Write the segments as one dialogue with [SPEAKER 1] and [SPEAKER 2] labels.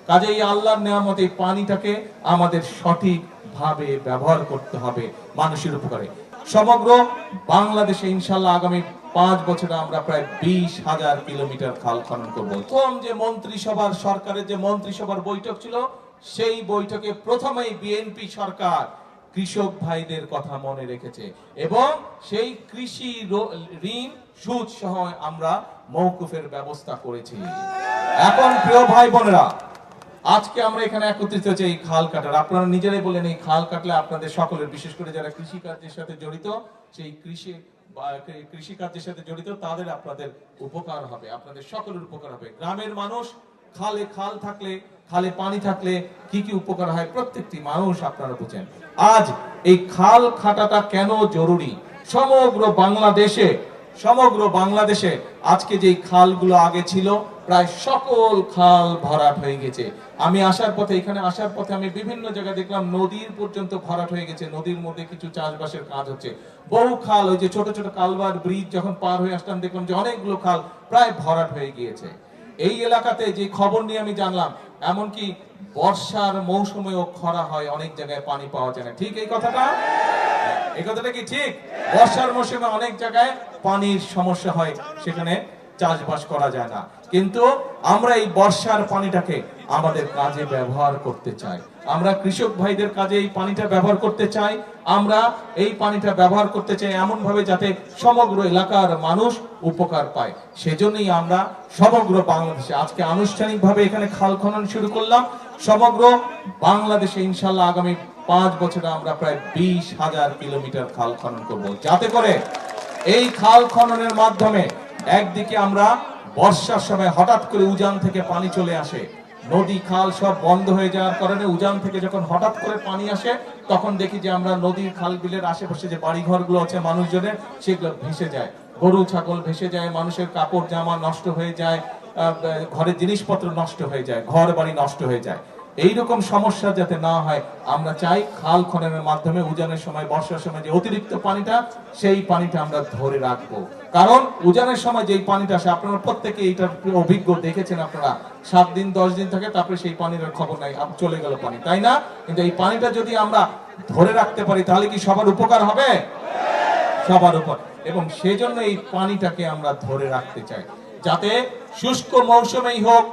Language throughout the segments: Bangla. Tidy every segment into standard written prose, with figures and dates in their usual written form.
[SPEAKER 1] কাজে এই আল্লাহর নিয়ামত এই পানিটাকে আমাদের সঠিক ভাবে ব্যবহার করতে হবে মানুষের উপকারে। সমগ্র বাংলাদেশে ইনশাআল্লাহ আগামী 5 বছরে আমরা প্রায় 20,000 কিলোমিটার খাল খনন করব। প্রথম যে মন্ত্রিসভার সরকারের যে মন্ত্রিসভার বৈঠক ছিল, সেই বৈঠকে প্রথমেই বিএনপি সরকার কৃষক ভাইদের কথা মনে রেখেছে এবং সেই কৃষি ঋণ সুদ সহ আমরা মওকুফের ব্যবস্থা করেছি। এখন প্রিয় ভাই বোনেরা, আজকে আমরা এখানে একত্রিত হয়েছি এই খাল কাটার। আপনারা নিজেরাই বলেন এই খাল কাটলে আপনাদের সকলের, বিশেষ করে যারা কৃষি কার্যের সাথে জড়িত, সেই কৃষি কার্যের সাথে জড়িত তাদের আপনাদের উপকার হবে, আপনাদের সকলের উপকার হবে। গ্রামের মানুষ খাল থাকলে, খালে পানি থাকলে কি কি উপকার হয় প্রত্যেকটি মানুষ আপনারা বুঝেন। আজ এই খাল কাটাটা কেন জরুরি? সমগ্র বাংলাদেশে আজকে যে খালগুলো আগে ছিল প্রায় সকল খাল ভরাট হয়ে গেছে। আমি এখানে আসার পথে আমি বিভিন্ন জায়গায় দেখলাম নদীর পর্যন্ত ভরাট হয়ে গেছে। নদীর মধ্যে কিছু চাষবাসের কাজ হচ্ছে। বহু খাল, ওই যে ছোট ছোট কালভার ব্রিজ যখন পার হয়ে আসলাম দেখলাম যে অনেকগুলো খাল প্রায় ভরাট হয়ে গিয়েছে। এই এলাকাতে যে খবর নিয়ে আমি জানলাম, এমনকি বর্ষার মৌসুমেও খরা হয়, অনেক জায়গায় পানি পাওয়া যায় না। ঠিক এই কথাটা কি ঠিক? বর্ষার মৌসুমে অনেক জায়গায় পানির সমস্যা হয়, সেখানে চাষবাস করা যায় না। কিন্তু আমরা এই বর্ষার পানিটাকে আমাদের কাজে ব্যবহার করতে চাই। আমরা কৃষক ভাইদের কাজে এই পানিটা ব্যবহার করতে চাই। আমরা এই পানিটা ব্যবহার করতে চাই এমন ভাবে যাতে সমগ্র এলাকার মানুষ উপকার পায়। সেজন্যই আমরা সমগ্র বাংলাদেশে আজকে আনুষ্ঠানিকভাবে এখানে খাল খনন শুরু করলাম। সমগ্র বাংলাদেশে ইনশাআল্লাহ আগামী 5 বছরে আমরা প্রায় 20,000 কিলোমিটার খাল খনন করব, যাতে করে এই খাল খননের মাধ্যমে একদিকে আমরা বর্ষার সময় হঠাৎ করে উজান থেকে পানি চলে আসে, নদী খাল সব বন্ধ হয়ে যাওয়ার কারণে উজান থেকে যখন হঠাৎ করে পানি আসে তখন দেখি যে আমরা নদীর খাল বিলের আশেপাশে যে বাড়ি ঘরগুলো আছে মানুষজনের, সেগুলো ভেসে যায়, গরু ছাগল ভেসে যায়, মানুষের কাপড় জামা নষ্ট হয়ে যায়, ঘরের জিনিসপত্র নষ্ট হয়ে যায়, ঘর বাড়ি নষ্ট হয়ে যায়। এইরকম সমস্যা যাতে না হয় আমরা চাই খাল খননের মাধ্যমে উজানের সময়, বর্ষার সময় যে অতিরিক্ত পানিটা, সেই পানিটা আমরা ধরে রাখবো। কারণ উজানের সময় যেই পানিটা আসে, আপনারা প্রত্যেকে এইটার অভিজ্ঞ দেখেছেন, আপনারা 7 দিন 10 দিন থাকে, তারপরে সেই পানির খবর নাই, চলে গেল পানি, তাই না? কিন্তু এই পানিটা যদি আমরা ধরে রাখতে পারি তাহলে কি সবার উপকার হবে? সবার উপর। এবং সেজন্য এই পানিটাকে আমরা ধরে রাখতে চাই, যাতে শুষ্ক মৌসুমেই হোক,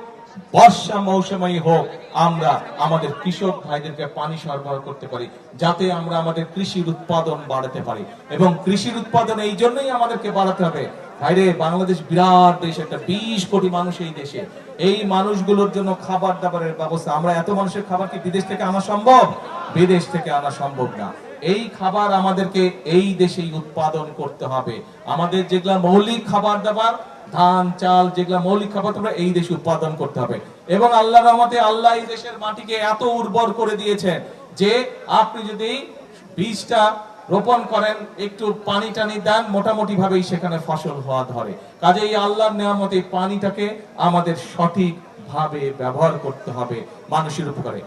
[SPEAKER 1] বর্ষা মৌসুমেই হোক, আমরা আমাদের কৃষক ভাইদেরকে পানি সরবরাহ করতে পারি, যাতে আমরা আমাদের কৃষির উৎপাদন বাড়াতে পারি। এবং কৃষির উৎপাদন এই জন্যই আমাদেরকে বাড়াতে হবে। ভাইরে, বাংলাদেশ বিরাট দেশ, একটা 20 কোটি মানুষ এই দেশে। এই মানুষগুলোর জন্য খাবার দাবারের ব্যবস্থা, আমরা এত মানুষের খাবার কি বিদেশ থেকে আনা সম্ভব? বিদেশ থেকে আনা সম্ভব না। এই খাবার আমাদেরকে এই দেশেই উৎপাদন করতে হবে। আমাদের যেগুলা মৌলিক খাবার দাবার, ধান চাল, যেগুলা মৌলিক খাবার দাবার, এই দেশে উৎপাদন করতে হবে। এবং আল্লাহর রহমতে আল্লাহ এই দেশের মাটিকে এত উর্বর করে দিয়েছেন যে আপনি যদি বীজটা রোপণ করেন, একটু পানি টানি দেন, মোটামুটি ভাবেই সেখানে ফসল হওয়া ধরে। কাজেই আল্লাহর নিয়ামত এই পানিটাকে আমাদের সঠিক ভাবে ব্যবহার করতে হবে মানুষের উপকারে।